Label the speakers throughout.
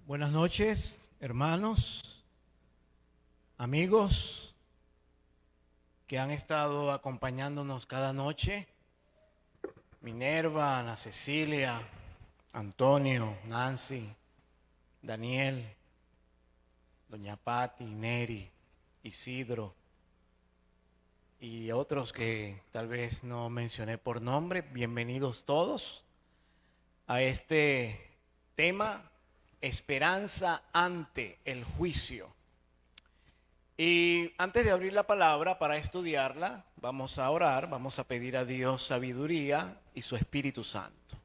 Speaker 1: Buenas noches, hermanos, amigos que han estado acompañándonos cada noche. Minerva, Ana Cecilia, Antonio, Nancy, Daniel, Doña Patti, Neri, Isidro y otros que tal vez no mencioné por nombre. Bienvenidos todos a este tema: esperanza ante el juicio. Y antes de abrir la palabra para estudiarla, vamos a orar, vamos a pedir a Dios sabiduría y su Espíritu Santo.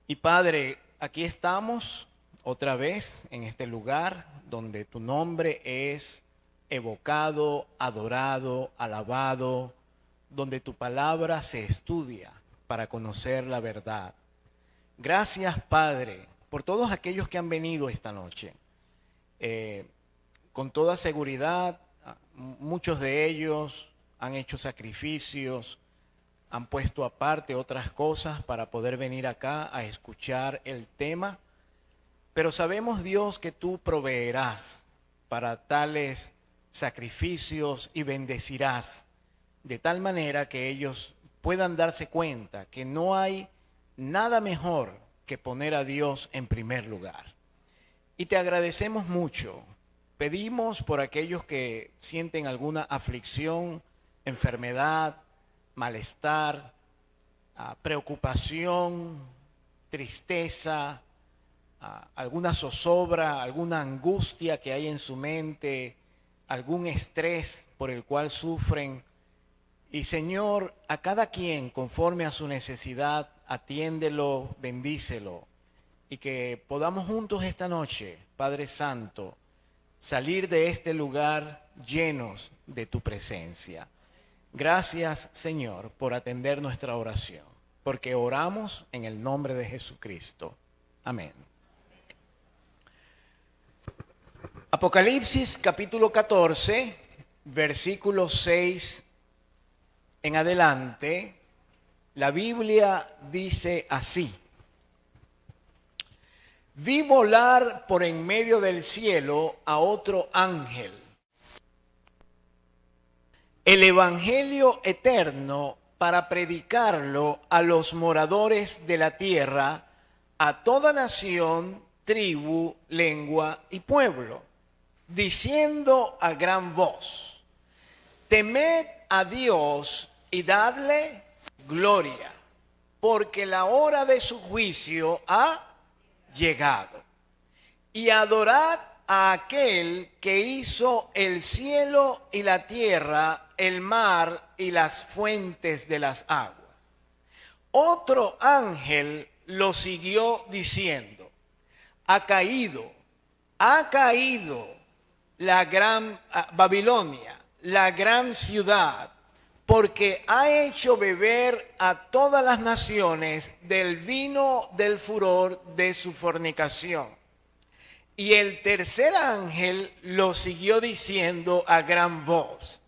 Speaker 1: Y Padre, aquí estamos otra vez en este lugar donde tu nombre es evocado, adorado, alabado, donde tu palabra se estudia para conocer la verdad. Gracias, Padre, por todos aquellos que han venido esta noche. Con toda seguridad, muchos de ellos han hecho sacrificios, han puesto aparte otras cosas para poder venir acá a escuchar el tema. Pero sabemos, Dios, que tú proveerás para tales sacrificios y bendecirás de tal manera que ellos puedan darse cuenta que no hay nada mejor que poner a Dios en primer lugar. Y te agradecemos mucho. Pedimos por aquellos que sienten alguna aflicción, enfermedad, malestar, preocupación, tristeza, alguna zozobra, alguna angustia que hay en su mente, algún estrés por el cual sufren. Y Señor, a cada quien conforme a su necesidad, atiéndelo, bendícelo. Y que podamos juntos esta noche, Padre Santo, salir de este lugar llenos de tu presencia. Gracias, Señor, por atender nuestra oración, porque oramos en el nombre de Jesucristo. Amén. Apocalipsis capítulo 14, versículo 6 en adelante, la Biblia dice así: vi volar por en medio del cielo a otro ángel, el evangelio eterno para predicarlo a los moradores de la tierra, a toda nación, tribu, lengua y pueblo, diciendo a gran voz: temed a Dios y dadle gloria, porque la hora de su juicio ha llegado. Y adorad a aquel que hizo el cielo y la tierra, el mar y las fuentes de las aguas. Otro ángel lo siguió diciendo: ha caído la gran Babilonia, la gran ciudad, porque ha hecho beber a todas las naciones del vino del furor de su fornicación. Y el tercer ángel lo siguió diciendo a gran voz: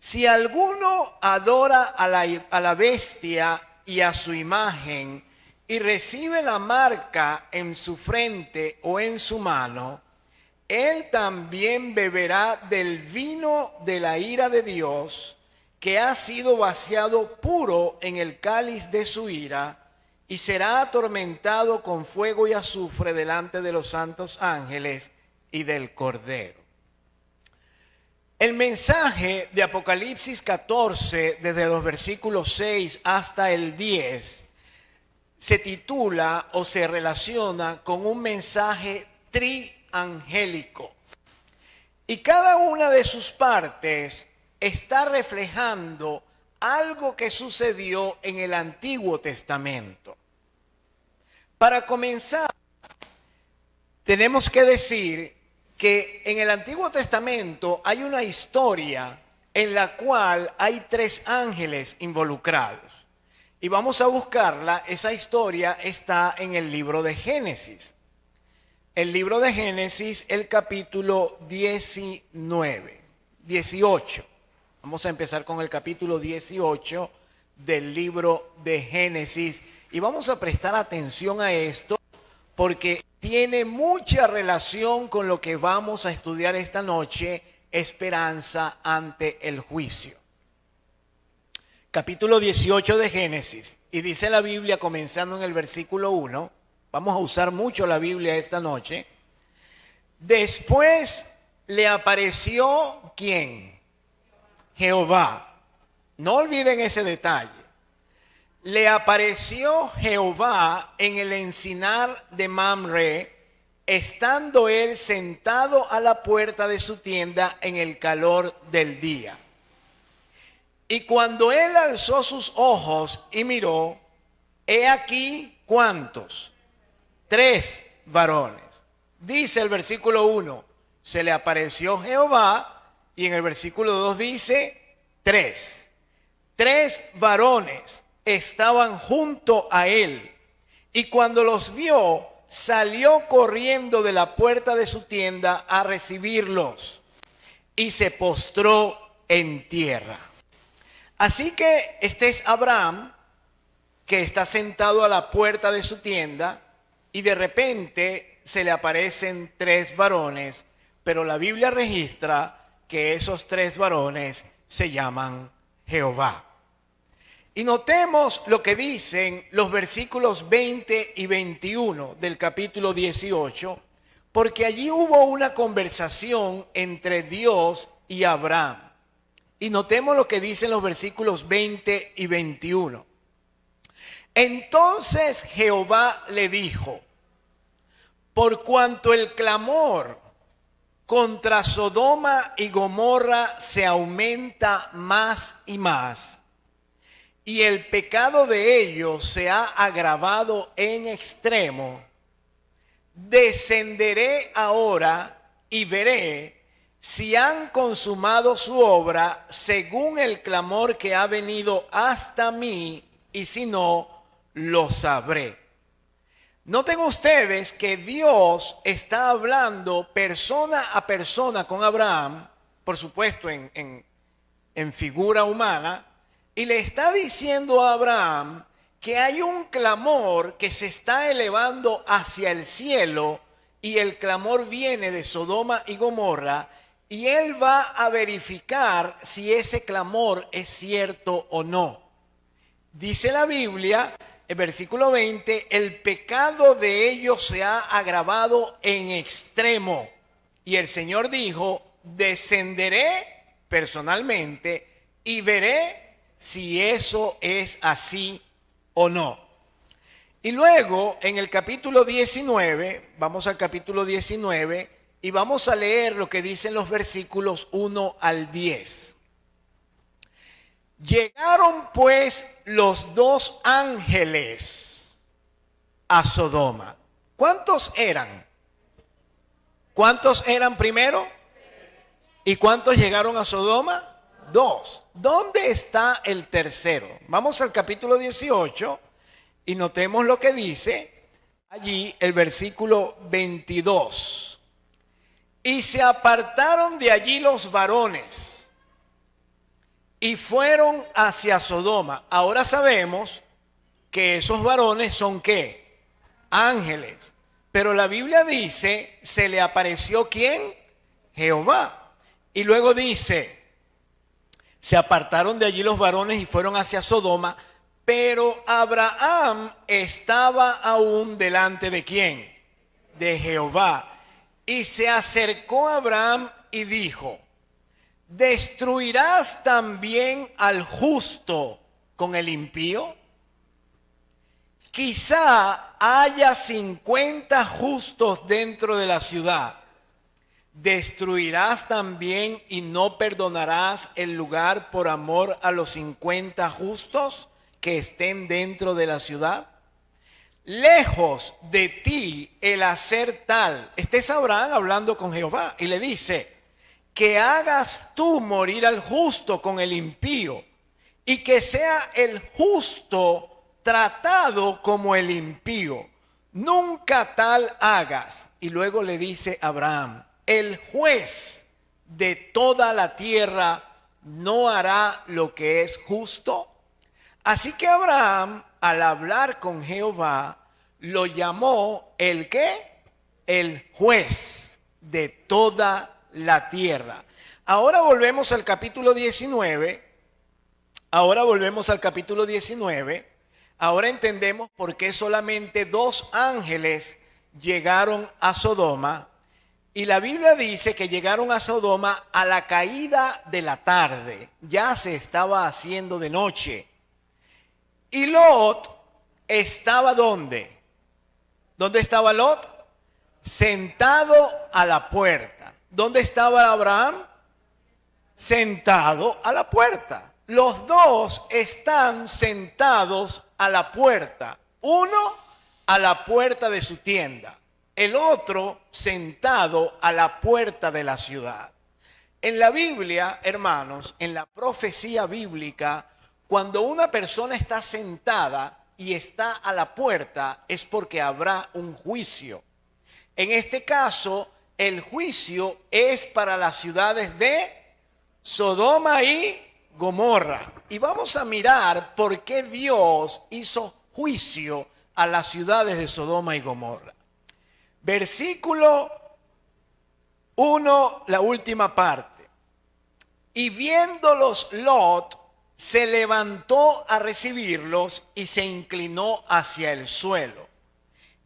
Speaker 1: si alguno adora a la bestia y a su imagen, y recibe la marca en su frente o en su mano, él también beberá del vino de la ira de Dios, que ha sido vaciado puro en el cáliz de su ira, y será atormentado con fuego y azufre delante de los santos ángeles y del Cordero. El mensaje de Apocalipsis 14, desde los versículos 6 hasta el 10, se titula o se relaciona con un mensaje triangélico. Y cada una de sus partes está reflejando algo que sucedió en el Antiguo Testamento. Para comenzar, tenemos que decir que en el Antiguo Testamento hay una historia en la cual hay tres ángeles involucrados. Y vamos a buscarla. Esa historia está en el libro de Génesis. El libro de Génesis, el capítulo 18. Vamos a empezar con el capítulo 18 del libro de Génesis. Y vamos a prestar atención a esto porque tiene mucha relación con lo que vamos a estudiar esta noche, esperanza ante el juicio. Capítulo 18 de Génesis, y dice la Biblia comenzando en el versículo 1, vamos a usar mucho la Biblia esta noche. Después le apareció ¿quién? Jehová. No olviden ese detalle. Le apareció Jehová en el encinar de Mamre, estando él sentado a la puerta de su tienda en el calor del día. Y cuando él alzó sus ojos y miró, he aquí, ¿cuántos? 3 varones. Dice el versículo 1, se le apareció Jehová, y en el versículo 2 dice 3. 3 varones estaban junto a él, y cuando los vio, salió corriendo de la puerta de su tienda a recibirlos, y se postró en tierra. Así que este es Abraham, que está sentado a la puerta de su tienda, y de repente se le aparecen 3 varones, pero la Biblia registra que esos 3 varones se llaman Jehová. Y notemos lo que dicen los versículos 20 y 21 del capítulo 18, porque allí hubo una conversación entre Dios y Abraham. Y notemos lo que dicen los versículos 20 y 21. Entonces Jehová le dijo, por cuanto el clamor contra Sodoma y Gomorra se aumenta más y más, y el pecado de ellos se ha agravado en extremo, descenderé ahora y veré si han consumado su obra según el clamor que ha venido hasta mí, y si no, lo sabré. Noten ustedes que Dios está hablando persona a persona con Abraham, por supuesto en figura humana, y le está diciendo a Abraham que hay un clamor que se está elevando hacia el cielo, y el clamor viene de Sodoma y Gomorra, y él va a verificar si ese clamor es cierto o no. Dice la Biblia, el versículo 20, el pecado de ellos se ha agravado en extremo. Y el Señor dijo, descenderé personalmente y veré si eso es así o no. Y luego en el capítulo 19, vamos al capítulo 19, y vamos a leer lo que dicen los versículos 1 al 10. Llegaron pues los 2 ángeles a Sodoma. ¿Cuántos eran? ¿Cuántos eran primero? ¿Y cuántos llegaron a Sodoma? 2. ¿Dónde está el tercero? Vamos al capítulo 18 y notemos lo que dice allí el versículo 22. Y se apartaron de allí los varones y fueron hacia Sodoma. Ahora sabemos que esos varones son ¿qué? Ángeles. Pero la Biblia dice, se le apareció ¿quién? Jehová. Y luego dice, se apartaron de allí los varones y fueron hacia Sodoma, pero Abraham estaba aún delante de ¿quién? De Jehová. Y se acercó a Abraham y dijo, ¿destruirás también al justo con el impío? Quizá haya 50 justos dentro de la ciudad. ¿Destruirás también y no perdonarás el lugar por amor a los 50 justos que estén dentro de la ciudad? Lejos de ti el hacer tal. Este es Abraham hablando con Jehová y le dice, que hagas tú morir al justo con el impío, y que sea el justo tratado como el impío. Nunca tal hagas. Y luego le dice Abraham, el juez de toda la tierra no hará lo que es justo. Así que Abraham, al hablar con Jehová, lo llamó ¿el qué? el juez de toda la tierra. Ahora volvemos al capítulo 19. Ahora entendemos por qué solamente 2 ángeles llegaron a Sodoma. Y la Biblia dice que llegaron a Sodoma a la caída de la tarde. Ya se estaba haciendo de noche. Y Lot estaba ¿dónde? ¿Dónde estaba Lot? Sentado a la puerta. ¿Dónde estaba Abraham? Sentado a la puerta. Los 2 están sentados a la puerta. Uno a la puerta de su tienda. El otro sentado a la puerta de la ciudad. En la Biblia, hermanos, en la profecía bíblica, cuando una persona está sentada y está a la puerta, es porque habrá un juicio. En este caso, el juicio es para las ciudades de Sodoma y Gomorra. Y vamos a mirar por qué Dios hizo juicio a las ciudades de Sodoma y Gomorra. Versículo 1, la última parte. Y viéndolos Lot, se levantó a recibirlos y se inclinó hacia el suelo.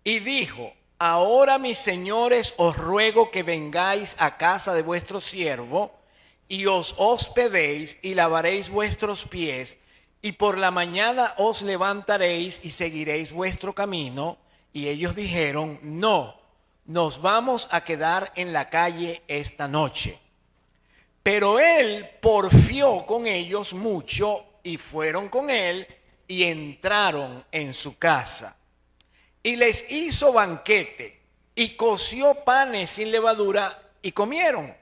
Speaker 1: Y dijo: ahora, mis señores, os ruego que vengáis a casa de vuestro siervo y os hospedéis y lavaréis vuestros pies, y por la mañana os levantaréis y seguiréis vuestro camino. Y ellos dijeron: no, nos vamos a quedar en la calle esta noche. Pero él porfió con ellos mucho, y fueron con él y entraron en su casa. Y les hizo banquete, y coció panes sin levadura, y comieron.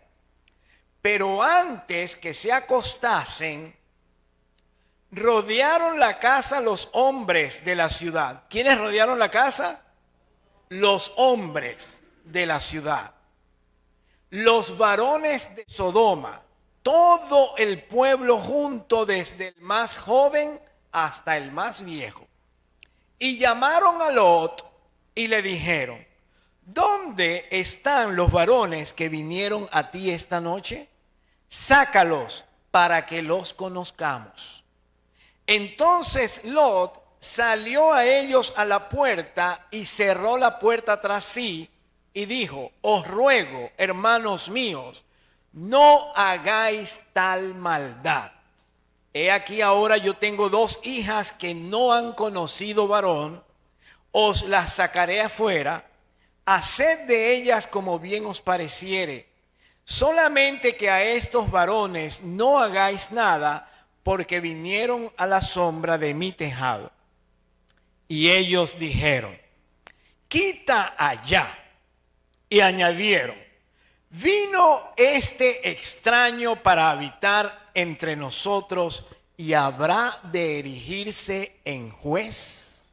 Speaker 1: Pero antes que se acostasen, rodearon la casa los hombres de la ciudad. ¿Quiénes rodearon la casa? Los hombres de la ciudad. Los varones de Sodoma, todo el pueblo junto, desde el más joven hasta el más viejo. Y llamaron a Lot y le dijeron: ¿dónde están los varones que vinieron a ti esta noche? Sácalos para que los conozcamos. Entonces Lot salió a ellos a la puerta y cerró la puerta tras sí y dijo: os ruego, hermanos míos, no hagáis tal maldad. He aquí, ahora yo tengo 2 hijas que no han conocido varón. Os las sacaré afuera. Haced de ellas como bien os pareciere. Solamente que a estos varones no hagáis nada, porque vinieron a la sombra de mi tejado. Y ellos dijeron: quita allá. Y añadieron: vino este extraño para habitar entre nosotros, y habrá de erigirse en juez.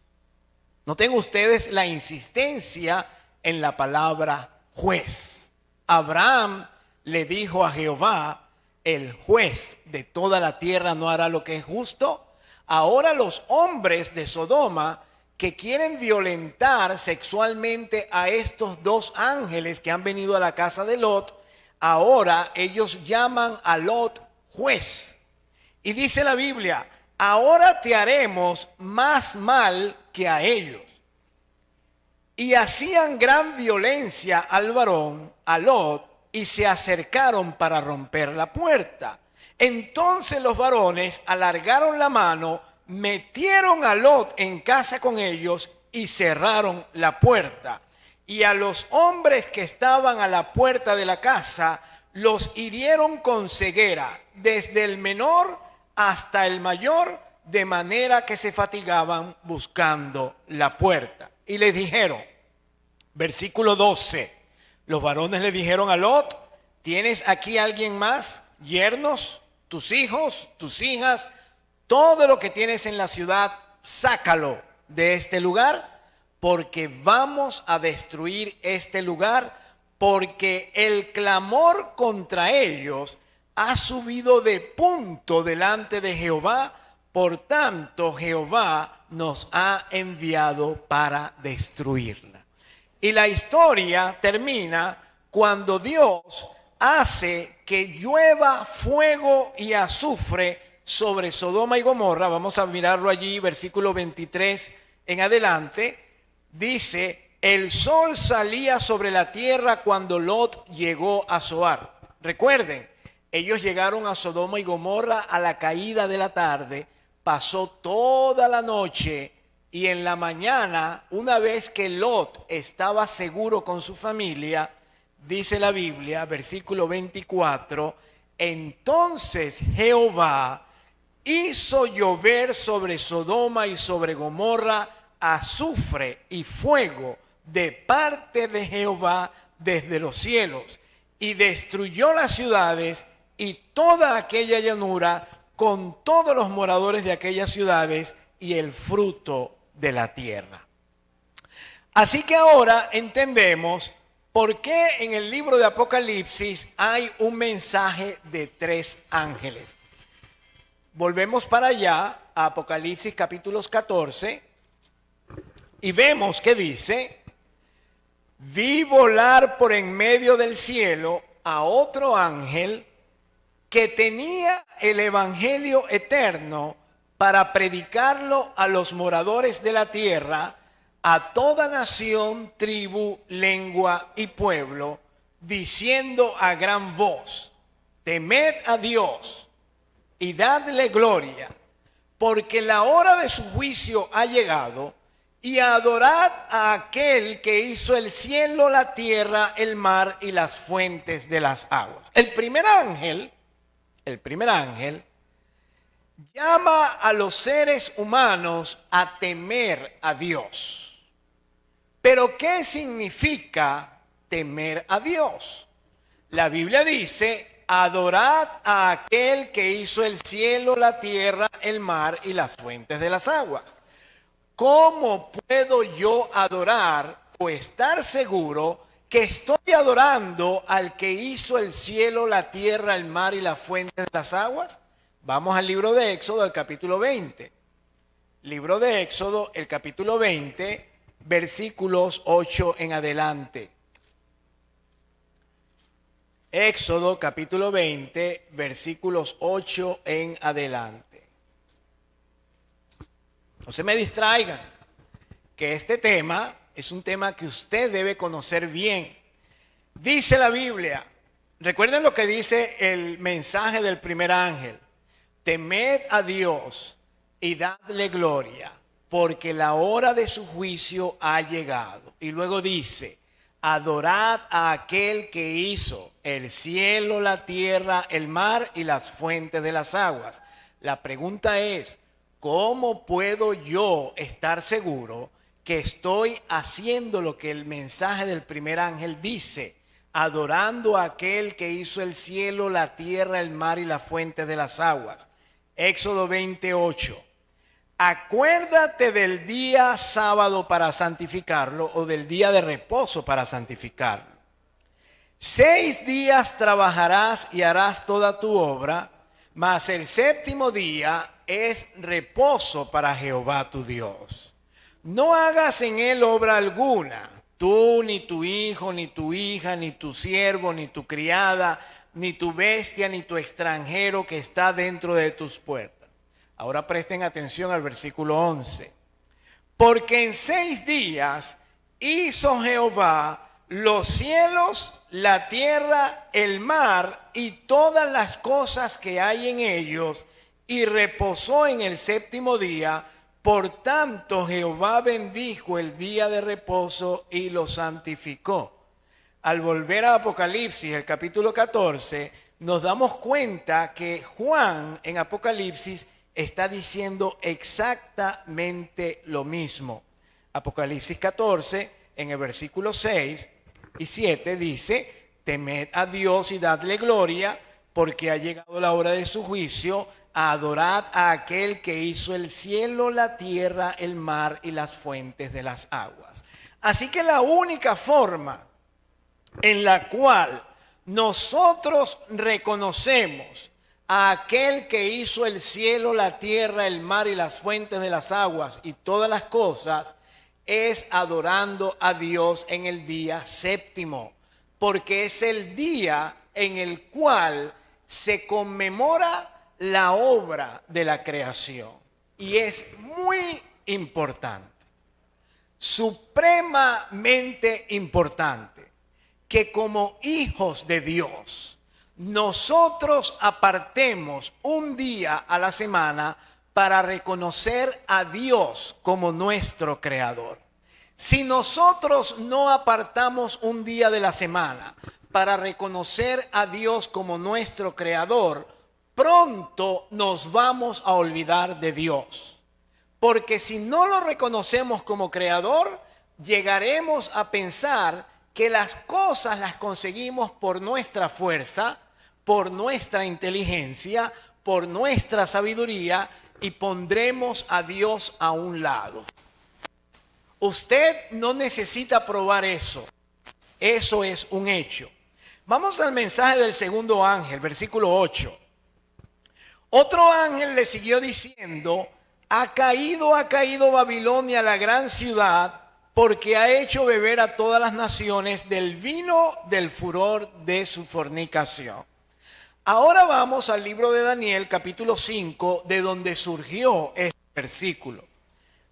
Speaker 1: Noten ustedes la insistencia en la palabra juez. Abraham le dijo a Jehová: el juez de toda la tierra no hará lo que es justo. Ahora los hombres de Sodoma, que quieren violentar sexualmente a estos 2 ángeles que han venido a la casa de Lot, ahora ellos llaman a Lot juez. Y dice la Biblia: ahora te haremos más mal que a ellos. Y hacían gran violencia al varón, a Lot, y se acercaron para romper la puerta. Entonces los varones alargaron la mano, metieron a Lot en casa con ellos y cerraron la puerta. Y a los hombres que estaban a la puerta de la casa los hirieron con ceguera, desde el menor hasta el mayor, de manera que se fatigaban buscando la puerta. Y les dijeron, versículo 12, los varones le dijeron a Lot: ¿tienes aquí alguien más? Yernos, tus hijos, tus hijas, todo lo que tienes en la ciudad, sácalo de este lugar, porque vamos a destruir este lugar, porque el clamor contra ellos ha subido de punto delante de Jehová. Por tanto, Jehová nos ha enviado para destruirla. Y la historia termina cuando Dios hace que llueva fuego y azufre sobre Sodoma y Gomorra. Vamos a mirarlo allí, versículo 23 en adelante. Dice: el sol salía sobre la tierra cuando Lot llegó a Zoar. Recuerden, ellos llegaron a Sodoma y Gomorra a la caída de la tarde, pasó toda la noche y en la mañana, una vez que Lot estaba seguro con su familia, dice la Biblia, versículo 24, entonces Jehová hizo llover sobre Sodoma y sobre Gomorra azufre y fuego de parte de Jehová desde los cielos, y destruyó las ciudades y toda aquella llanura con todos los moradores de aquellas ciudades y el fruto de la tierra. Así que ahora entendemos por qué en el libro de Apocalipsis hay un mensaje de 3 ángeles. Volvemos para allá a Apocalipsis capítulos 14 y vemos que dice: vi volar por en medio del cielo a otro ángel que tenía el evangelio eterno para predicarlo a los moradores de la tierra, a toda nación, tribu, lengua y pueblo, diciendo a gran voz: temed a Dios y dadle gloria, porque la hora de su juicio ha llegado, y adorad a aquel que hizo el cielo, la tierra, el mar y las fuentes de las aguas. El primer ángel llama a los seres humanos a temer a Dios. Pero ¿qué significa temer a Dios? La Biblia dice: adorad a aquel que hizo el cielo, la tierra, el mar y las fuentes de las aguas. ¿Cómo puedo yo adorar o estar seguro que estoy adorando al que hizo el cielo, la tierra, el mar y las fuentes de las aguas? Vamos al libro de Éxodo, al capítulo 20. Libro de Éxodo, el capítulo 20, versículos 8 en adelante. Éxodo, capítulo 20, versículos 8 en adelante. No se me distraigan, que este tema es un tema que usted debe conocer bien. Dice la Biblia, recuerden lo que dice el mensaje del primer ángel: temed a Dios y dadle gloria, porque la hora de su juicio ha llegado. Y luego dice: adorad a aquel que hizo el cielo, la tierra, el mar y las fuentes de las aguas. La pregunta es: ¿cómo puedo yo estar seguro que estoy haciendo lo que el mensaje del primer ángel dice? Adorando a aquel que hizo el cielo, la tierra, el mar y las fuentes de las aguas. Éxodo 28. Acuérdate del día sábado para santificarlo, o del día de reposo para santificarlo. 6 días trabajarás y harás toda tu obra, mas el séptimo día es reposo para Jehová tu Dios. No hagas en él obra alguna, tú, ni tu hijo, ni tu hija, ni tu siervo, ni tu criada, ni tu bestia, ni tu extranjero que está dentro de tus puertas. Ahora presten atención al versículo 11. Porque en 6 días hizo Jehová los cielos, la tierra, el mar y todas las cosas que hay en ellos, y reposó en el séptimo día. Por tanto, Jehová bendijo el día de reposo y lo santificó. Al volver a Apocalipsis, el capítulo 14, nos damos cuenta que Juan en Apocalipsis está diciendo exactamente lo mismo. Apocalipsis 14, en el versículo 6 y 7 dice: temed a Dios y dadle gloria, porque ha llegado la hora de su juicio. Adorad a aquel que hizo el cielo, la tierra, el mar y las fuentes de las aguas. Así que la única forma en la cual nosotros reconocemos a aquel que hizo el cielo, la tierra, el mar y las fuentes de las aguas y todas las cosas, es adorando a Dios en el día séptimo, porque es el día en el cual se conmemora la obra de la creación. Y es muy importante, supremamente importante, que como hijos de Dios, nosotros apartemos un día a la semana para reconocer a Dios como nuestro creador. Si nosotros no apartamos un día de la semana para reconocer a Dios como nuestro creador, pronto nos vamos a olvidar de Dios. Porque si no lo reconocemos como creador, llegaremos a pensar que las cosas las conseguimos por nuestra fuerza, por nuestra inteligencia, por nuestra sabiduría, y pondremos a Dios a un lado. Usted no necesita probar eso. Eso es un hecho. Vamos al mensaje del segundo ángel, versículo 8. Otro ángel le siguió diciendo: ha caído Babilonia, la gran ciudad, porque ha hecho beber a todas las naciones del vino del furor de su fornicación. Ahora vamos al libro de Daniel, capítulo 5, de donde surgió este versículo.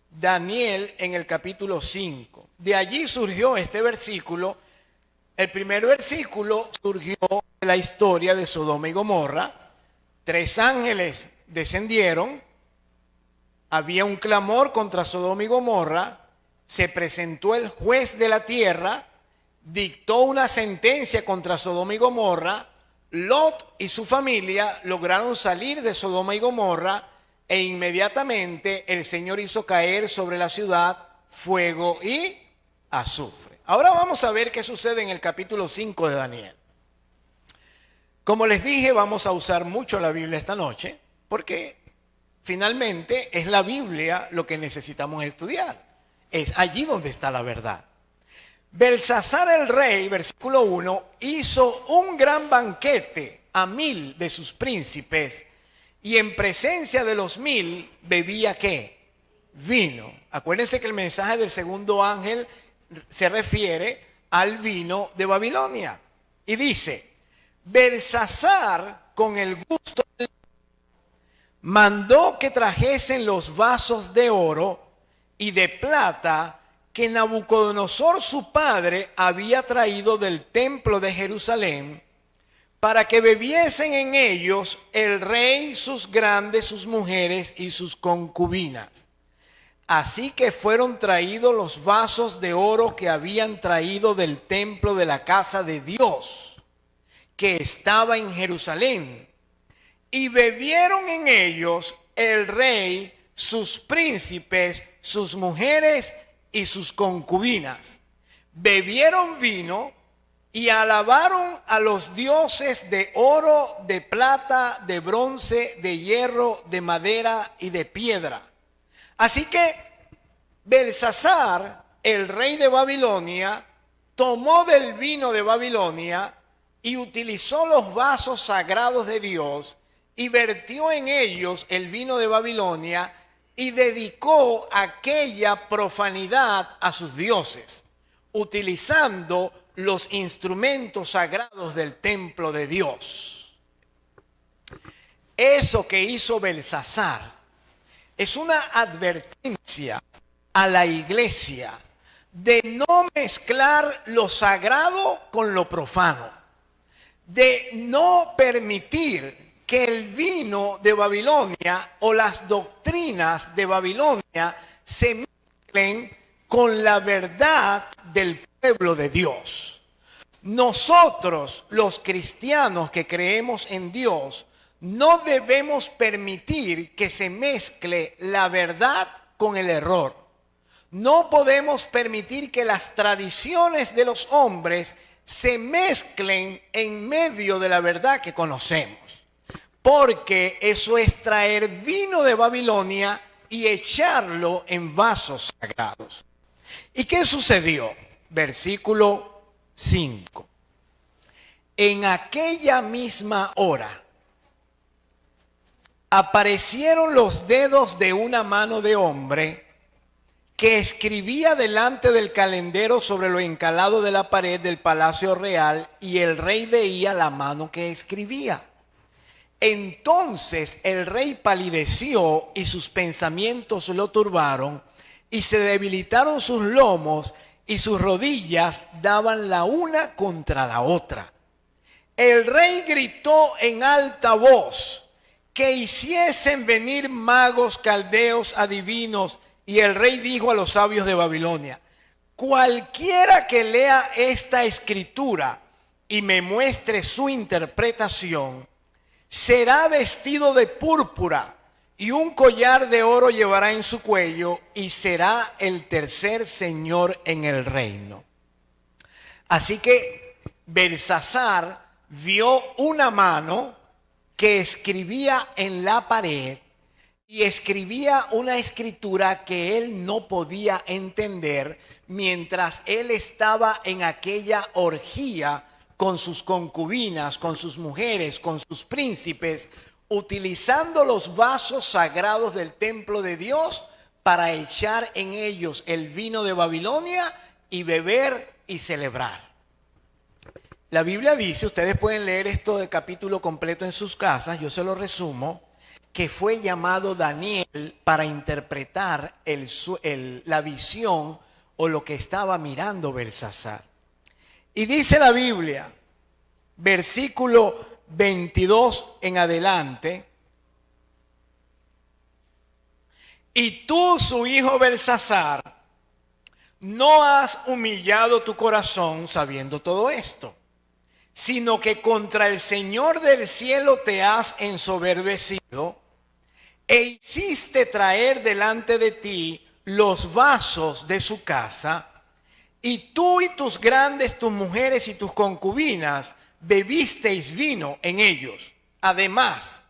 Speaker 1: Daniel en el capítulo 5. De allí surgió este versículo. El primer versículo surgió de la historia de Sodoma y Gomorra. 3 ángeles descendieron. Había un clamor contra Sodoma y Gomorra. Se presentó el juez de la tierra. Dictó una sentencia contra Sodoma y Gomorra. Lot y su familia lograron salir de Sodoma y Gomorra, e inmediatamente el Señor hizo caer sobre la ciudad fuego y azufre. Ahora vamos a ver qué sucede en el capítulo 5 de Daniel. Como les dije, vamos a usar mucho la Biblia esta noche, porque finalmente es la Biblia lo que necesitamos estudiar. Es allí donde está la verdad. Belsasar el rey, versículo 1, hizo un gran banquete a 1000 de sus príncipes, y en presencia de los 1000 bebía ¿qué? Vino. Acuérdense que el mensaje del segundo ángel se refiere al vino de Babilonia. Y dice: Belsasar, con el gusto, mandó que trajesen los vasos de oro y de plata que Nabucodonosor su padre había traído del templo de Jerusalén, para que bebiesen en ellos el rey, sus grandes, sus mujeres y sus concubinas. Así que fueron traídos los vasos de oro que habían traído del templo de la casa de Dios, que estaba en Jerusalén, y bebieron en ellos el rey, sus príncipes, sus mujeres y sus concubinas. Bebieron vino y alabaron a los dioses de oro, de plata, de bronce, de hierro, de madera y de piedra. Así que Belsasar, el rey de Babilonia, tomó del vino de Babilonia y utilizó los vasos sagrados de Dios y vertió en ellos el vino de Babilonia y dedicó aquella profanidad a sus dioses, utilizando los instrumentos sagrados del templo de Dios. Eso que hizo Belsasar es una advertencia a la iglesia de no mezclar lo sagrado con lo profano, de no permitir que el vino de Babilonia o las doctrinas de Babilonia se mezclen con la verdad del pueblo de Dios. Nosotros, los cristianos que creemos en Dios, no debemos permitir que se mezcle la verdad con el error. No podemos permitir que las tradiciones de los hombres se mezclen en medio de la verdad que conocemos. Porque eso es traer vino de Babilonia y echarlo en vasos sagrados. ¿Y qué sucedió? Versículo 5. En aquella misma hora aparecieron los dedos de una mano de hombre que escribía delante del calendero sobre lo encalado de la pared del palacio real, y el rey veía la mano que escribía. Entonces el rey palideció y sus pensamientos lo turbaron, y se debilitaron sus lomos y sus rodillas daban la una contra la otra. El rey gritó en alta voz que hiciesen venir magos, caldeos, adivinos, y el rey dijo a los sabios de Babilonia: cualquiera que lea esta escritura y me muestre su interpretación, será vestido de púrpura y un collar de oro llevará en su cuello, y será el tercer señor en el reino. Así que Belsasar vio una mano que escribía en la pared, y escribía una escritura que él no podía entender mientras él estaba en aquella orgía con sus concubinas, con sus mujeres, con sus príncipes, utilizando los vasos sagrados del templo de Dios para echar en ellos el vino de Babilonia y beber y celebrar. La Biblia dice, ustedes pueden leer esto de capítulo completo en sus casas, yo se lo resumo, que fue llamado Daniel para interpretar la visión o lo que estaba mirando Belsasar. Y dice la Biblia, versículo 22 en adelante: y tú, su hijo Belsasar, no has humillado tu corazón sabiendo todo esto, sino que contra el Señor del cielo te has ensoberbecido, e hiciste traer delante de ti los vasos de su casa, y tú y tus grandes, tus mujeres y tus concubinas bebisteis vino en ellos. Además,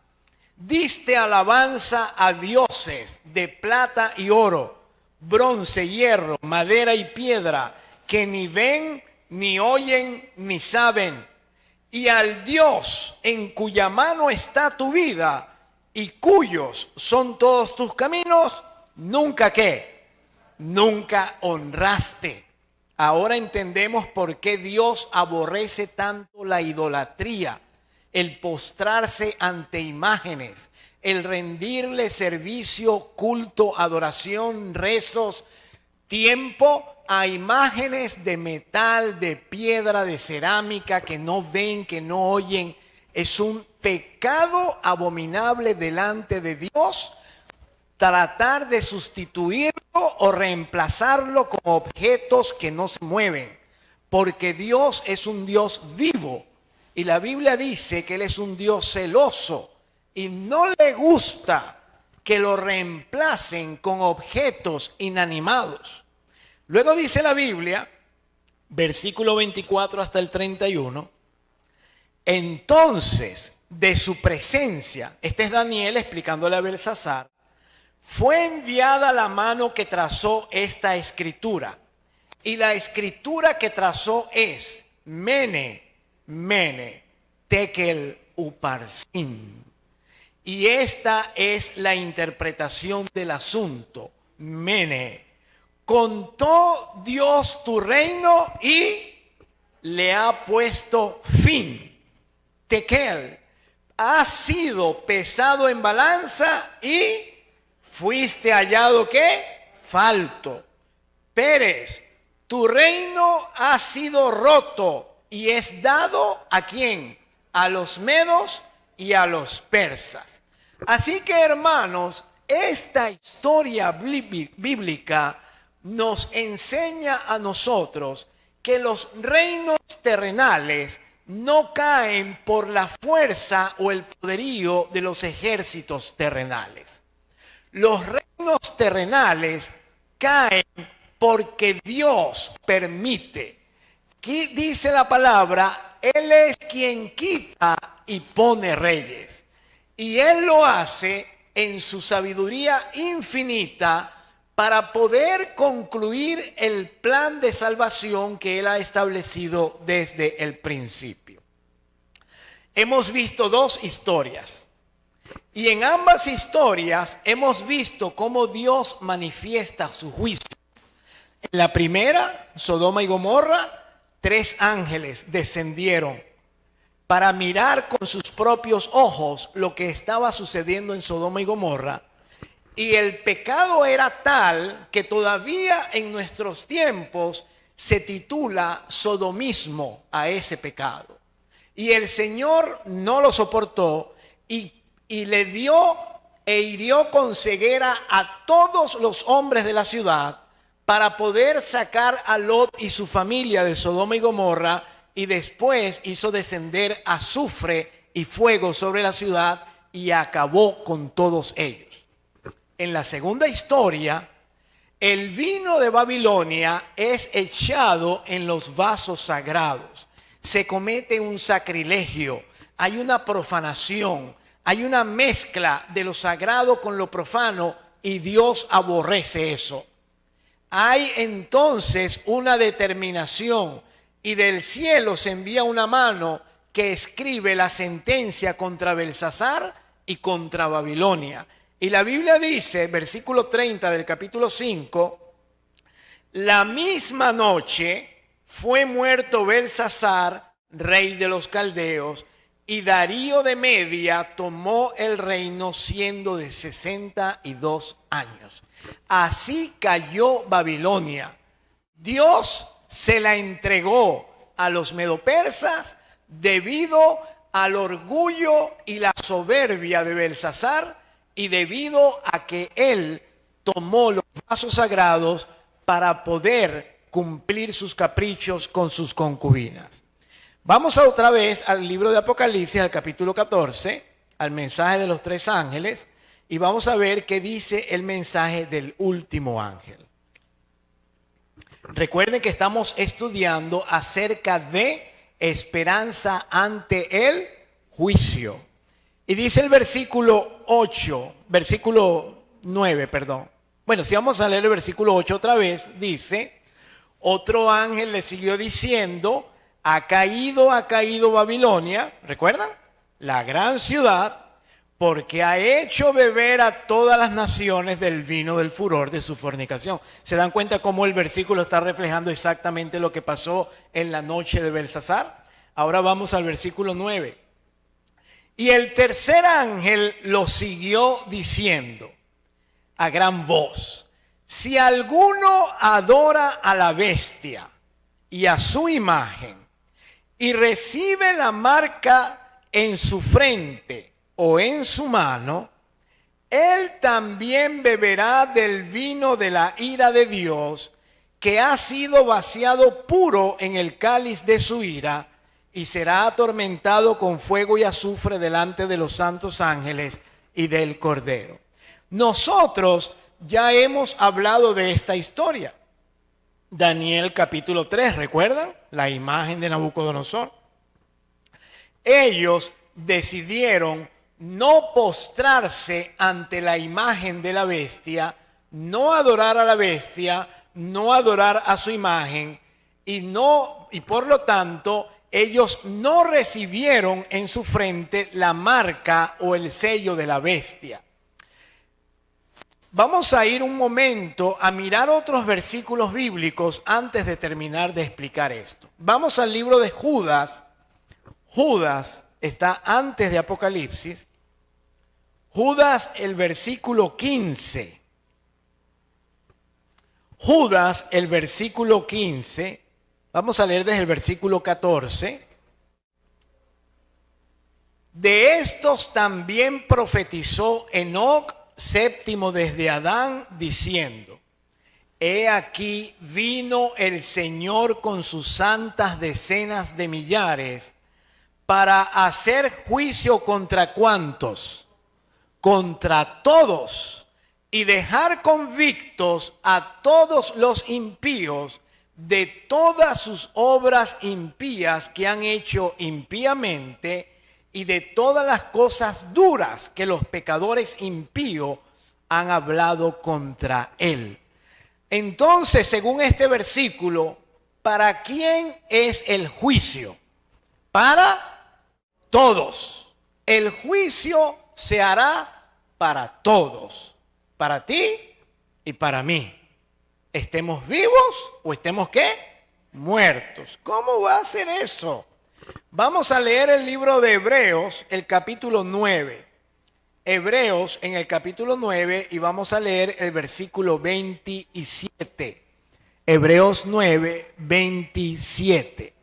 Speaker 1: diste alabanza a dioses de plata y oro, bronce, hierro, madera y piedra, que ni ven, ni oyen, ni saben, y al Dios en cuya mano está tu vida y cuyos son todos tus caminos, nunca ¿qué? Nunca honraste. Ahora entendemos por qué Dios aborrece tanto la idolatría, el postrarse ante imágenes, el rendirle servicio, culto, adoración, rezos, tiempo a imágenes de metal, de piedra, de cerámica, que no ven, que no oyen. Es un pecado abominable delante de Dios tratar de sustituirlo o reemplazarlo con objetos que no se mueven, porque Dios es un Dios vivo y la Biblia dice que Él es un Dios celoso y no le gusta que lo reemplacen con objetos inanimados. Luego dice la Biblia, versículo 24 hasta el 31, entonces de su presencia, este es Daniel explicándole a Belsasar, fue enviada la mano que trazó esta escritura. Y la escritura que trazó es Mene, Mene, Tekel, Uparsin. Y esta es la interpretación del asunto. Mene, contó Dios tu reino y le ha puesto fin. Tekel, has sido pesado en balanza y fuiste hallado ¿qué? Falto. Pérez, tu reino ha sido roto y es dado ¿a quién? A los medos y a los persas. Así que, hermanos, esta historia bíblica nos enseña a nosotros que los reinos terrenales no caen por la fuerza o el poderío de los ejércitos terrenales. Los reinos terrenales caen porque Dios permite. Aquí dice la palabra, Él es quien quita y pone reyes. Y Él lo hace en su sabiduría infinita para poder concluir el plan de salvación que Él ha establecido desde el principio. Hemos visto dos historias. Y en ambas historias hemos visto cómo Dios manifiesta su juicio. En la primera, Sodoma y Gomorra, 3 ángeles descendieron para mirar con sus propios ojos lo que estaba sucediendo en Sodoma y Gomorra. Y el pecado era tal que todavía en nuestros tiempos se titula sodomismo a ese pecado. Y el Señor no lo soportó y le dio e hirió con ceguera a todos los hombres de la ciudad para poder sacar a Lot y su familia de Sodoma y Gomorra, y después hizo descender azufre y fuego sobre la ciudad y acabó con todos ellos. En la segunda historia, el vino de Babilonia es echado en los vasos sagrados. Se comete un sacrilegio, hay una profanación, hay una mezcla de lo sagrado con lo profano y Dios aborrece eso. Hay entonces una determinación y del cielo se envía una mano que escribe la sentencia contra Belsasar y contra Babilonia. Y la Biblia dice, versículo 30 del capítulo 5, la misma noche fue muerto Belsasar, rey de los caldeos, y Darío de Media tomó el reino siendo de 62 años. Así cayó Babilonia. Dios se la entregó a los medopersas debido al orgullo y la soberbia de Belsasar y debido a que él tomó los vasos sagrados para poder cumplir sus caprichos con sus concubinas. Vamos otra vez al libro de Apocalipsis, al capítulo 14, al mensaje de los 3 ángeles, y vamos a ver qué dice el mensaje del último ángel. Recuerden que estamos estudiando acerca de esperanza ante el juicio. Y dice el versículo 9, perdón. Bueno, si vamos a leer el versículo 8 otra vez, dice, otro ángel le siguió diciendo, ha caído Babilonia, ¿recuerdan? La gran ciudad, porque ha hecho beber a todas las naciones del vino del furor de su fornicación. ¿Se dan cuenta cómo el versículo está reflejando exactamente lo que pasó en la noche de Belsasar? Ahora vamos al versículo 9. Y el tercer ángel lo siguió diciendo a gran voz, si alguno adora a la bestia y a su imagen y recibe la marca en su frente o en su mano, él también beberá del vino de la ira de Dios, que ha sido vaciado puro en el cáliz de su ira, y será atormentado con fuego y azufre delante de los santos ángeles y del Cordero. Nosotros ya hemos hablado de esta historia. Daniel capítulo 3, ¿recuerdan? La imagen de Nabucodonosor. Ellos decidieron no postrarse ante la imagen de la bestia, no adorar a la bestia, no adorar a su imagen, y por lo tanto ellos no recibieron en su frente la marca o el sello de la bestia. Vamos a ir un momento a mirar otros versículos bíblicos antes de terminar de explicar esto. Vamos al libro de Judas. Judas está antes de Apocalipsis. Judas, el versículo 15. Judas, el versículo 15. Vamos a leer desde el versículo 14. De estos también profetizó Enoc, séptimo desde Adán, diciendo, he aquí vino el Señor con sus santas decenas de millares para hacer juicio contra ¿cuántos? Contra todos, y dejar convictos a todos los impíos de todas sus obras impías que han hecho impíamente y de todas las cosas duras que los pecadores impíos han hablado contra él. Entonces, según este versículo, ¿para quién es el juicio? Para todos. El juicio se hará para todos, para ti y para mí. ¿Estemos vivos o estemos qué? Muertos. ¿Cómo va a ser eso? Vamos a leer el libro de Hebreos, el capítulo 9. Hebreos en el capítulo 9 y vamos a leer el versículo 27. Hebreos 9, 27.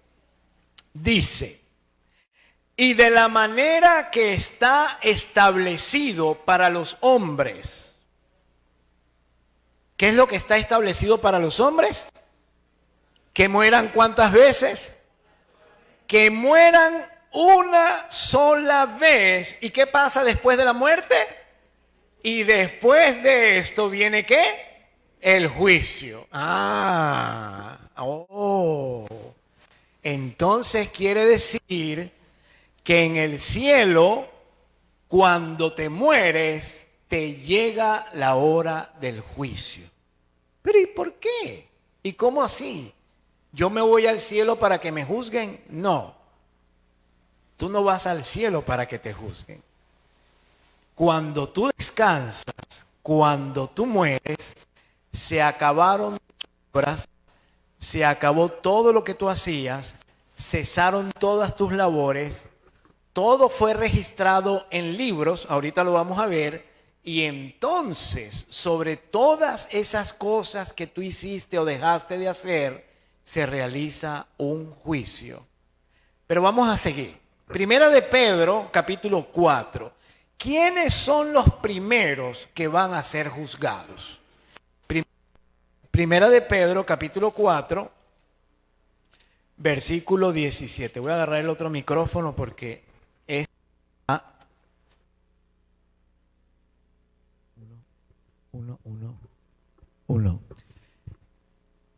Speaker 1: Dice: y de la manera que está establecido para los hombres. ¿Qué es lo que está establecido para los hombres? Que mueran ¿cuántas veces? Que mueran una sola vez. ¿Y qué pasa después de la muerte? Y después de esto viene ¿qué? El juicio. Entonces quiere decir que en el cielo, cuando te mueres, te llega la hora del juicio. ¿Pero y por qué? ¿Y cómo así? ¿Yo me voy al cielo para que me juzguen? No. Tú no vas al cielo para que te juzguen. Cuando tú descansas, cuando tú mueres, se acabaron tus obras, se acabó todo lo que tú hacías, cesaron todas tus labores, todo fue registrado en libros, ahorita lo vamos a ver, y entonces sobre todas esas cosas que tú hiciste o dejaste de hacer, se realiza un juicio. Pero vamos a seguir. Primera de Pedro, capítulo 4. ¿Quiénes son los primeros que van a ser juzgados? Primera de Pedro, capítulo 4, versículo 17. Voy a agarrar el otro micrófono porque es... Uno.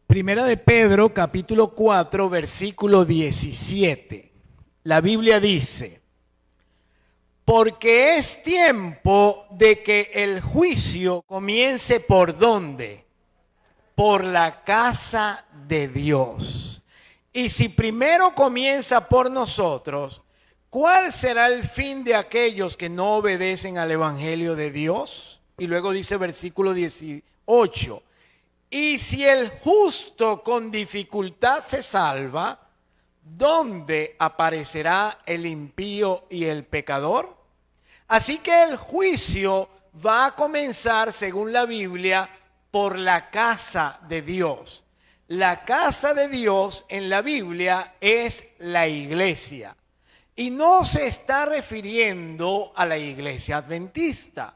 Speaker 1: Primera de Pedro, capítulo 4, versículo 17. La Biblia dice: porque es tiempo de que el juicio comience ¿por dónde? Por la casa de Dios. Y si primero comienza por nosotros, ¿cuál será el fin de aquellos que no obedecen al Evangelio de Dios? Y luego dice versículo 18. Y si el justo con dificultad se salva, ¿dónde aparecerá el impío y el pecador? Así que el juicio va a comenzar, según la Biblia, por la casa de Dios. La casa de Dios en la Biblia es la iglesia. Y no se está refiriendo a la iglesia adventista.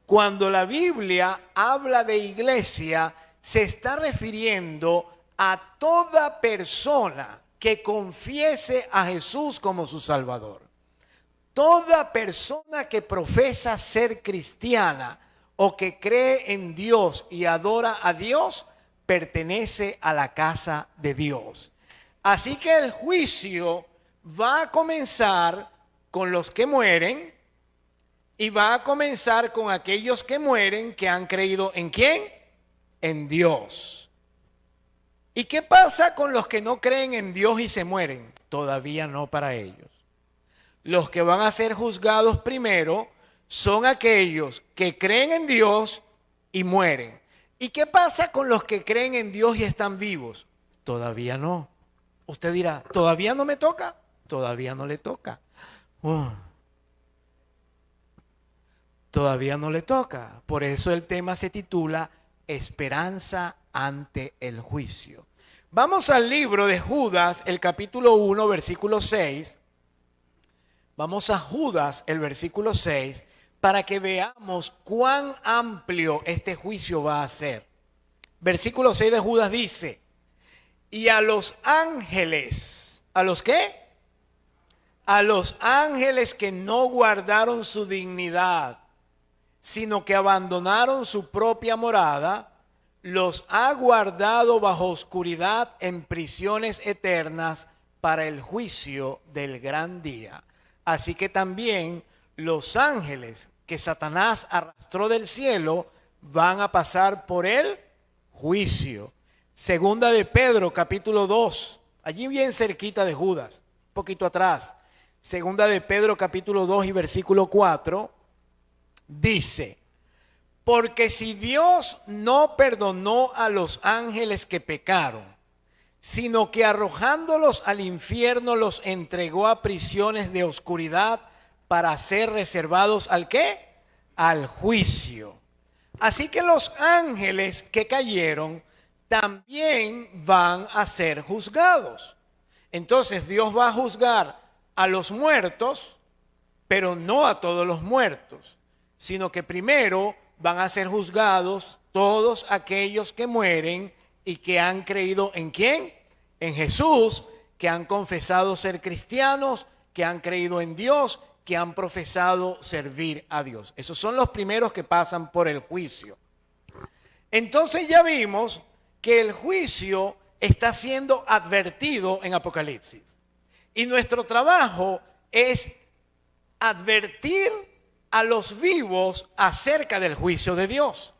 Speaker 1: Cuando la Biblia habla de iglesia, se está refiriendo a toda persona que confiese a Jesús como su Salvador. Toda persona que profesa ser cristiana o que cree en Dios y adora a Dios, pertenece a la casa de Dios. Así que el juicio va a comenzar con los que mueren y va a comenzar con aquellos que mueren que han creído ¿en quién? En Dios. ¿Y qué pasa con los que no creen en Dios y se mueren? Todavía no para ellos. Los que van a ser juzgados primero son aquellos que creen en Dios y mueren. ¿Y qué pasa con los que creen en Dios y están vivos? Todavía no. Usted dirá, ¿todavía no me toca? Todavía no le toca. Todavía no le toca. Por eso el tema se titula Esperanza ante el juicio. Vamos al libro de Judas, el capítulo 1, versículo 6. Vamos a Judas, el versículo 6, para que veamos cuán amplio este juicio va a ser. Versículo 6 de Judas dice: y a los ángeles, ¿a los qué? A los ángeles que no guardaron su dignidad, sino que abandonaron su propia morada, los ha guardado bajo oscuridad en prisiones eternas para el juicio del gran día. Así que también los ángeles que Satanás arrastró del cielo van a pasar por el juicio. Segunda de Pedro, capítulo 2, allí bien cerquita de Judas, un poquito atrás. Segunda de Pedro, capítulo 2 y versículo 4, dice: Porque si Dios no perdonó a los ángeles que pecaron, sino que arrojándolos al infierno los entregó a prisiones de oscuridad para ser reservados ¿al qué? Al juicio. Así que los ángeles que cayeron también van a ser juzgados. Entonces Dios va a juzgar a los muertos, pero no a todos los muertos, sino que primero van a ser juzgados todos aquellos que mueren y que han creído ¿en quién? En Jesús, que han confesado ser cristianos, que han creído en Dios, que han profesado servir a Dios. Esos son los primeros que pasan por el juicio. Entonces ya vimos que el juicio está siendo advertido en Apocalipsis. Y nuestro trabajo es advertir a los vivos acerca del juicio de Dios.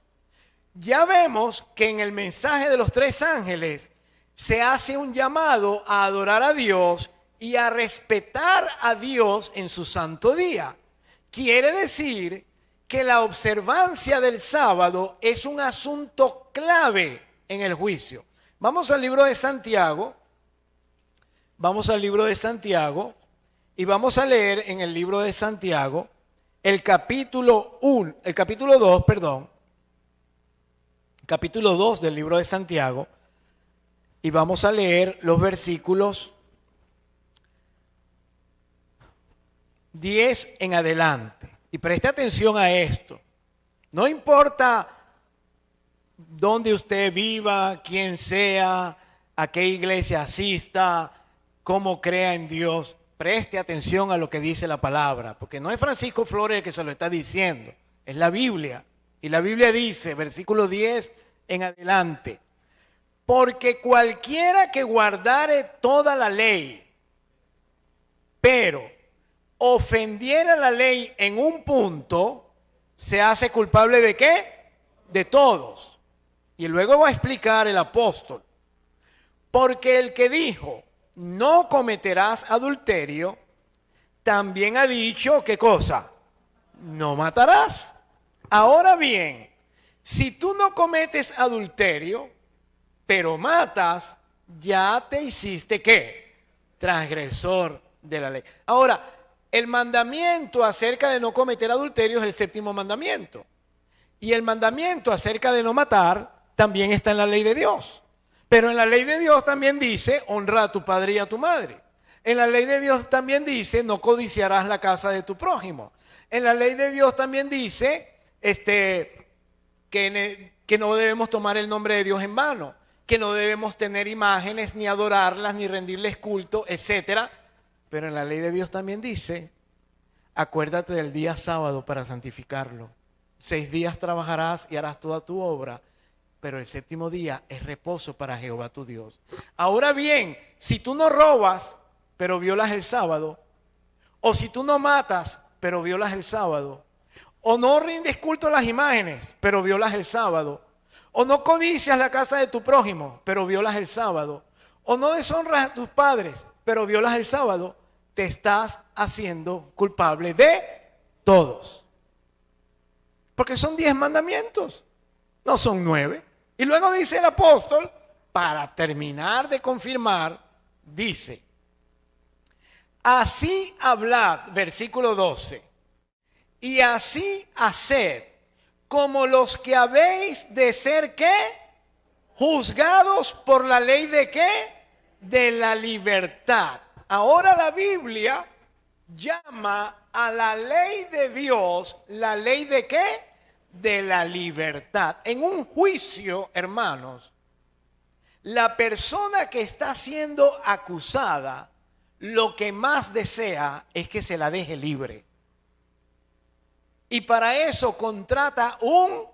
Speaker 1: Ya vemos que en el mensaje de los 3 ángeles se hace un llamado a adorar a Dios y a respetar a Dios en su santo día. Quiere decir que la observancia del sábado es un asunto clave en el juicio. Vamos al libro de Santiago. Vamos al libro de Santiago y vamos a leer en el libro de Santiago el capítulo 2, capítulo 2 del libro de Santiago, y vamos a leer los versículos 10 en adelante. Y preste atención a esto. No importa dónde usted viva, quién sea, a qué iglesia asista, cómo crea en Dios. Preste atención a lo que dice la palabra, porque no es Francisco Flores el que se lo está diciendo, es la Biblia. Y la Biblia dice, versículo 10 en adelante, porque cualquiera que guardare toda la ley, pero ofendiera la ley en un punto, se hace culpable ¿de qué? De todos. Y luego va a explicar el apóstol, porque el que dijo, no cometerás adulterio, también ha dicho, ¿qué cosa? No matarás. Ahora bien, si tú no cometes adulterio, pero matas, ya te hiciste ¿qué? Transgresor de la ley. Ahora, el mandamiento acerca de no cometer adulterio es el 7º mandamiento. Y el mandamiento acerca de no matar también está en la ley de Dios. Pero en la ley de Dios también dice, honra a tu padre y a tu madre. En la ley de Dios también dice, no codiciarás la casa de tu prójimo. En la ley de Dios también dice que no debemos tomar el nombre de Dios en vano, que no debemos tener imágenes, ni adorarlas, ni rendirles culto, etc. Pero en la ley de Dios también dice, acuérdate del día sábado para santificarlo. 6 días trabajarás y harás toda tu obra, pero el 7º día es reposo para Jehová tu Dios. Ahora bien, si tú no robas, pero violas el sábado, o si tú no matas, pero violas el sábado, o no rindes culto a las imágenes, pero violas el sábado, o no codicias la casa de tu prójimo, pero violas el sábado, o no deshonras a tus padres, pero violas el sábado, te estás haciendo culpable de todos. Porque son 10 mandamientos, no son 9. Y luego dice el apóstol, para terminar de confirmar, dice, así hablad, versículo 12, y así haced, como los que habéis de ser, ¿qué? Juzgados por la ley de ¿qué? De la libertad. Ahora la Biblia llama a la ley de Dios, ¿la ley de qué? De la libertad. En un juicio, hermanos, la persona que está siendo acusada, lo que más desea es que se la deje libre. Y para eso contrata un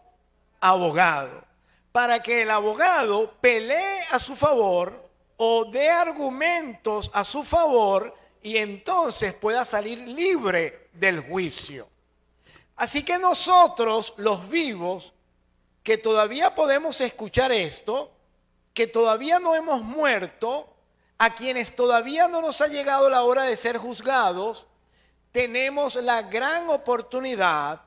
Speaker 1: abogado, para que el abogado pelee a su favor o dé argumentos a su favor y entonces pueda salir libre del juicio. Así que nosotros, los vivos, que todavía podemos escuchar esto, que todavía no hemos muerto, a quienes todavía no nos ha llegado la hora de ser juzgados, tenemos la gran oportunidad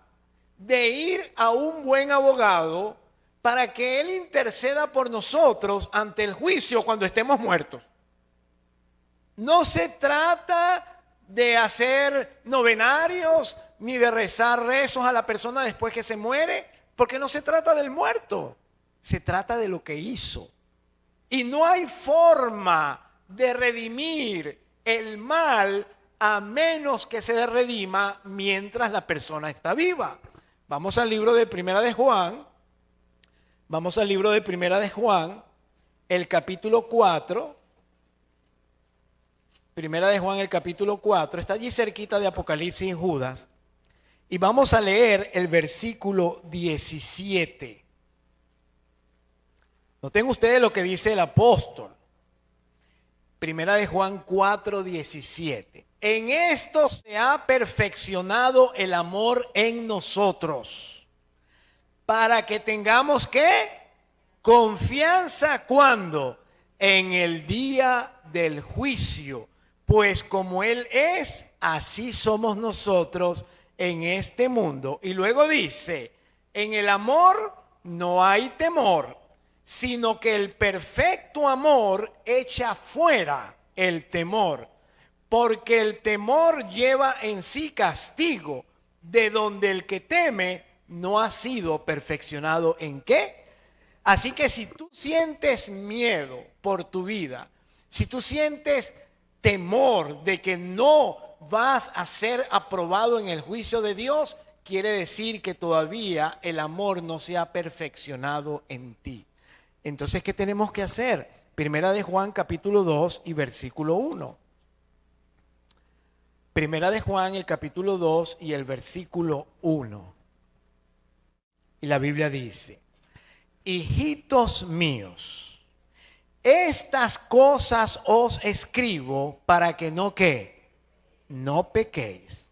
Speaker 1: de ir a un buen abogado para que él interceda por nosotros ante el juicio cuando estemos muertos. No se trata de hacer novenarios ni de rezar rezos a la persona después que se muere, porque no se trata del muerto, se trata de lo que hizo. Y no hay forma de redimir el mal a menos que se redima mientras la persona está viva. Vamos al libro de Primera de Juan. Vamos al libro de Primera de Juan, el capítulo 4. Primera de Juan, el capítulo 4. Está allí cerquita de Apocalipsis y Judas. Y vamos a leer el versículo 17. Noten ustedes lo que dice el apóstol. Primera de Juan 4, 17. En esto se ha perfeccionado el amor en nosotros, para que tengamos ¿qué? Confianza, ¿cuándo? En el día del juicio. Pues como Él es, así somos nosotros en este mundo. Y luego dice, en el amor no hay temor, sino que el perfecto amor echa fuera el temor, porque el temor lleva en sí castigo, de donde el que teme no ha sido perfeccionado ¿en qué? Así que si tú sientes miedo por tu vida, si tú sientes temor de que no vas a ser aprobado en el juicio de Dios, quiere decir que todavía el amor no se ha perfeccionado en ti. Entonces, ¿qué tenemos que hacer? Primera de Juan, capítulo 2 y versículo 1. Primera de Juan, el capítulo 2 y el versículo 1. Y la Biblia dice, hijitos míos, estas cosas os escribo para que no, ¿qué? No pequéis.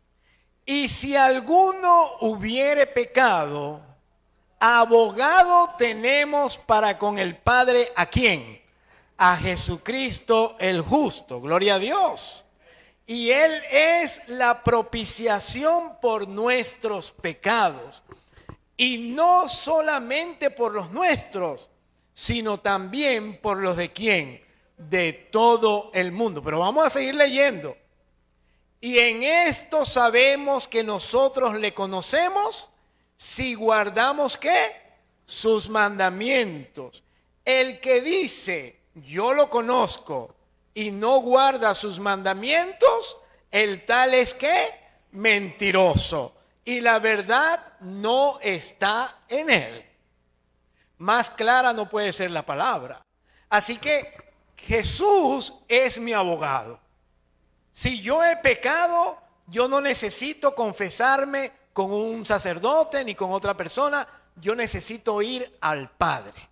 Speaker 1: Y si alguno hubiere pecado, abogado tenemos para con el Padre, ¿a quién? A Jesucristo el justo. Gloria a Dios. Y Él es la propiciación por nuestros pecados. Y no solamente por los nuestros, sino también por los de ¿quién? De todo el mundo. Pero vamos a seguir leyendo. Y en esto sabemos que nosotros le conocemos si guardamos ¿qué? Sus mandamientos. El que dice, yo lo conozco, y no guarda sus mandamientos, el tal es ¿qué? Mentiroso. Y la verdad no está en él. Más clara no puede ser la palabra. Así que Jesús es mi abogado. Si yo he pecado, yo no necesito confesarme con un sacerdote ni con otra persona. Yo necesito ir al Padre.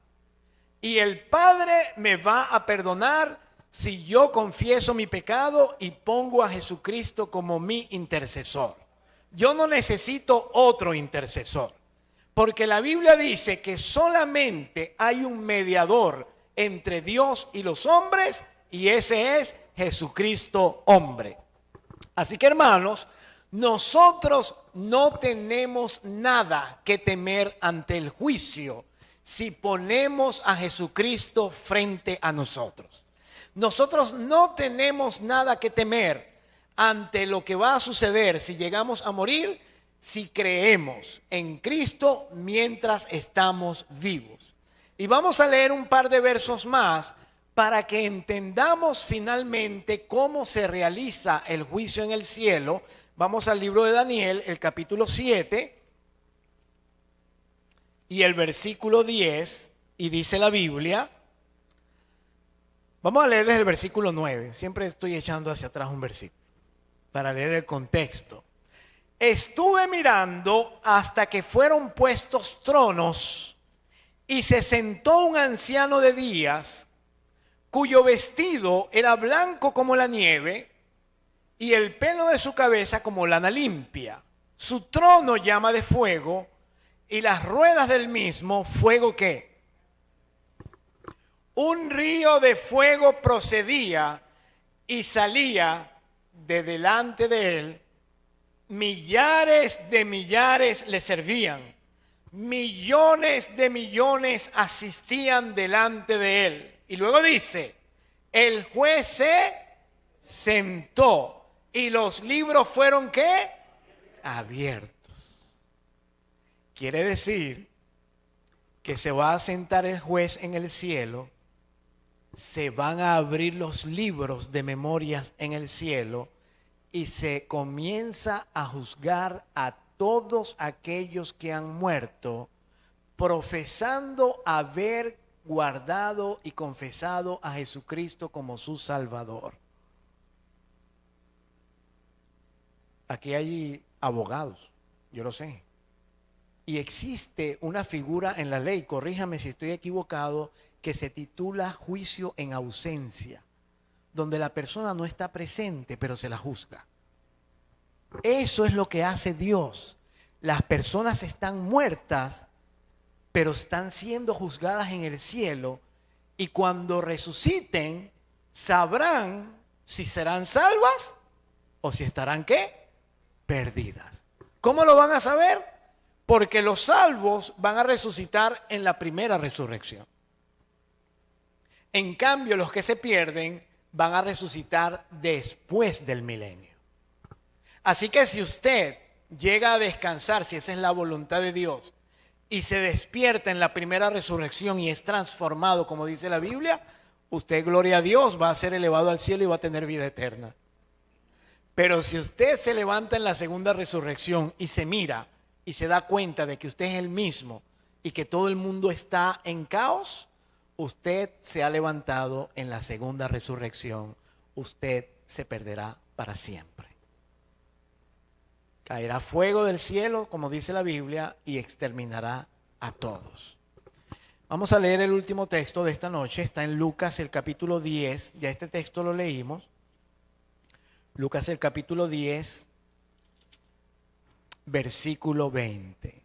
Speaker 1: Y el Padre me va a perdonar si yo confieso mi pecado y pongo a Jesucristo como mi intercesor. Yo no necesito otro intercesor. Porque la Biblia dice que solamente hay un mediador entre Dios y los hombres, y ese es Jesucristo hombre. Así que, hermanos, nosotros no tenemos nada que temer ante el juicio si ponemos a Jesucristo frente a nosotros. Nosotros no tenemos nada que temer ante lo que va a suceder si llegamos a morir, si creemos en Cristo mientras estamos vivos. Y vamos a leer un par de versos más para que entendamos finalmente cómo se realiza el juicio en el cielo. Vamos al libro de Daniel, el capítulo 7 y el versículo 10, y dice la Biblia. Vamos a leer desde el versículo 9. Siempre estoy echando hacia atrás un versículo para leer el contexto. Estuve mirando hasta que fueron puestos tronos y se sentó un anciano de días cuyo vestido era blanco como la nieve y el pelo de su cabeza como lana limpia. Su trono llama de fuego y las ruedas del mismo fuego ¿qué? Un río de fuego procedía y salía de delante de él. millares de millares le servían. Millones de millones asistían delante de él. Y luego dice, el juez se sentó y los libros fueron ¿qué? Abiertos. Quiere decir que se va a sentar el juez en el cielo, se van a abrir los libros de memorias en el cielo y se comienza a juzgar a todos aquellos que han muerto, profesando haber guardado y confesado a Jesucristo como su Salvador. Aquí hay abogados, yo lo sé. Y existe una figura en la ley, corríjame si estoy equivocado, que se titula juicio en ausencia, donde la persona no está presente, pero se la juzga. Eso es lo que hace Dios. Las personas están muertas, pero están siendo juzgadas en el cielo, y cuando resuciten, sabrán si serán salvas o si estarán ¿qué? Perdidas. ¿Cómo lo van a saber? Porque los salvos van a resucitar en la primera resurrección. En cambio, los que se pierden van a resucitar después del milenio. Así que si usted llega a descansar, si esa es la voluntad de Dios, y se despierta en la primera resurrección y es transformado, como dice la Biblia, usted, gloria a Dios, va a ser elevado al cielo y va a tener vida eterna. Pero si usted se levanta en la segunda resurrección y se mira y se da cuenta de que usted es el mismo y que todo el mundo está en caos, usted se ha levantado en la segunda resurrección, usted se perderá para siempre. Caerá fuego del cielo, como dice la Biblia, y exterminará a todos. Vamos a leer el último texto de esta noche, está en Lucas el capítulo 10, ya este texto lo leímos. Lucas el capítulo 10, versículo 20.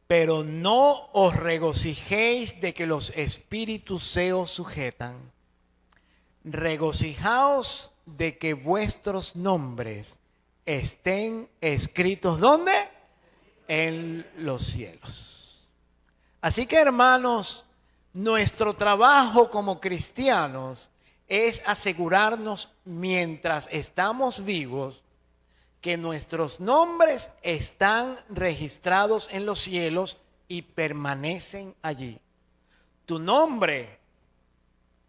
Speaker 1: Pero no os regocijéis de que los espíritus se os sujetan. Regocijaos de que vuestros nombres estén escritos ¿dónde? En los cielos. Así que, hermanos, nuestro trabajo como cristianos es asegurarnos mientras estamos vivos que nuestros nombres están registrados en los cielos y permanecen allí. Tu nombre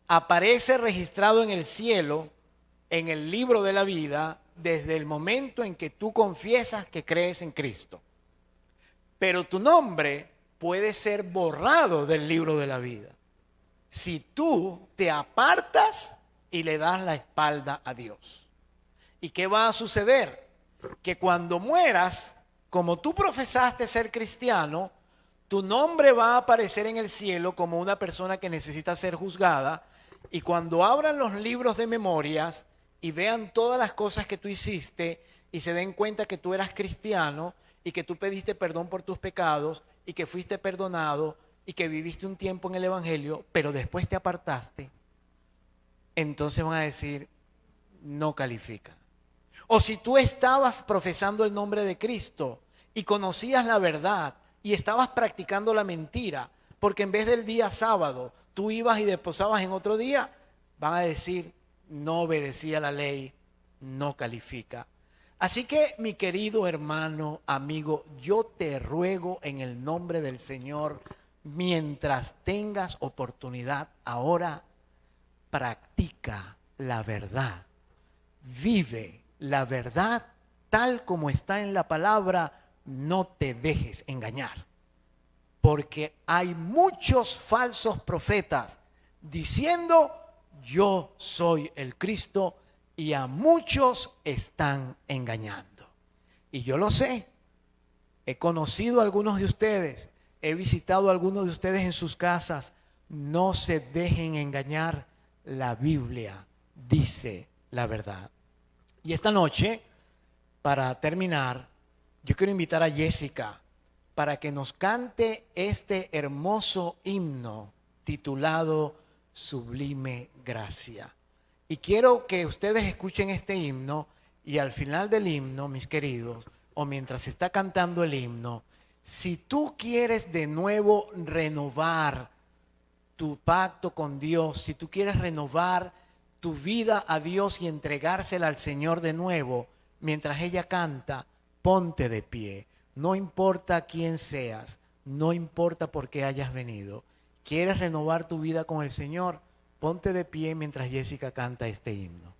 Speaker 1: aparece registrado en el cielo, en el libro de la vida, desde el momento en que tú confiesas que crees en Cristo. Pero tu nombre puede ser borrado del libro de la vida si tú te apartas y le das la espalda a Dios. ¿Y qué va a suceder? Que cuando mueras, como tú profesaste ser cristiano, tu nombre va a aparecer en el cielo como una persona que necesita ser juzgada, y cuando abran los libros de memorias y vean todas las cosas que tú hiciste y se den cuenta que tú eras cristiano y que tú pediste perdón por tus pecados y que fuiste perdonado y que viviste un tiempo en el evangelio, pero después te apartaste, entonces van a decir, no califica. O si tú estabas profesando el nombre de Cristo y conocías la verdad y estabas practicando la mentira, porque en vez del día sábado tú ibas y desposabas en otro día, van a decir, no obedecía la ley, no califica. Así que, mi querido hermano, amigo, yo te ruego en el nombre del Señor, mientras tengas oportunidad ahora, practica la verdad. Vive la verdad tal como está en la palabra, no te dejes engañar. Porque hay muchos falsos profetas diciendo, yo soy el Cristo, y a muchos están engañando. Y yo lo sé, he conocido a algunos de ustedes, he visitado a algunos de ustedes en sus casas. No se dejen engañar, la Biblia dice la verdad. Y esta noche, para terminar, yo quiero invitar a Jessica para que nos cante este hermoso himno titulado Sublime Gracia. Y quiero que ustedes escuchen este himno Y al final del himno, mis queridos, o mientras se está cantando el himno, si tú quieres de nuevo renovar tu pacto con Dios, si tú quieres renovar tu vida a Dios y entregársela al Señor de nuevo, mientras ella canta, ponte de pie. No importa quién seas, no importa por qué hayas venido. ¿Quieres renovar tu vida con el Señor? Ponte de pie mientras Jessica canta este himno.